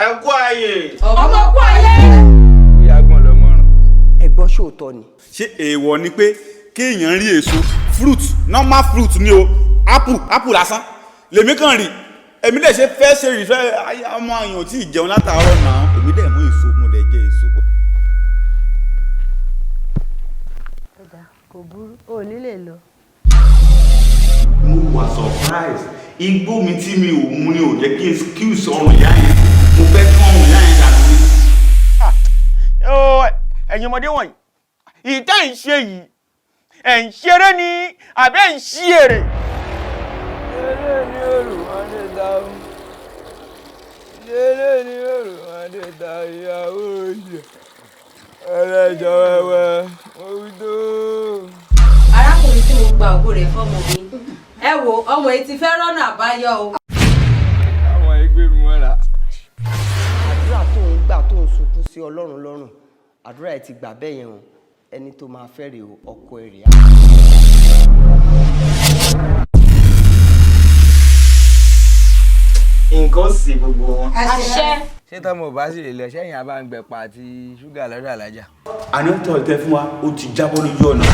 ẹ kú ayé. ọmọ kú ayé. Ìyá gbọ́n lọ mọ́ràn. Ẹ̀gbọ́n ṣòótọ́ ni. ṣé èèwọ̀ ni pé kéèyàn rí èso fruit normal fruit ni o apple lásán lèmi kàn rí èmi dẹ̀ ṣe fẹ́ ṣe rí fẹ́ ọmọ èèyàn tí ì jẹun látàárọ̀ náà èmi dẹ̀ mú èso mo dẹ̀ jẹ èso. ọ̀dà kò burú ò ní lè lọ. mo wà surprise igbó mi tí mi ò mú ni ò jẹ́ kí n excuse ọrùn ìyá yẹn mo fẹ́ kí ọrùn ìyá yẹn dànù mi. Ẹ̀yin ọmọdé wọ̀nyí ìtẹ́ ń ṣe yìí ẹ̀ ń ṣeré ni àbẹ́ ń ṣí èrè. Eré ni olùwádé ta o. Eré ni olùwádé ta ìyàwó òye. Ẹlẹ́jọ́ wẹ́wẹ́ òwúdó. arákùnrin tí mo gba ògo rẹ̀ fọ́mọ mi ẹ wo ọmọ yìí ti fẹ́ rọ́nà àbáyọ o. Àwọn ẹgbẹ́ mi mọ́ra. Àdúrà tó ń gbà tó ń sunkún sí Ọlọ́run lọ́rùn. Àdúrà ẹ ti gbà bẹ́ẹ̀ yẹn o. Ẹni tó máa fẹ́ rèé o, ọkọ ẹ̀ rèé. nǹkan sì gbogbo wọn. àṣẹ. Ṣé tọ́mọ ò bá sì lè lọ sẹ́yìn abáǹgbẹ̀pà àti ṣúgà lọ́dọ̀ alájà? àní tọ́ ìtẹ́ fún wa ó ti jábọ́ lójú ọ̀nà.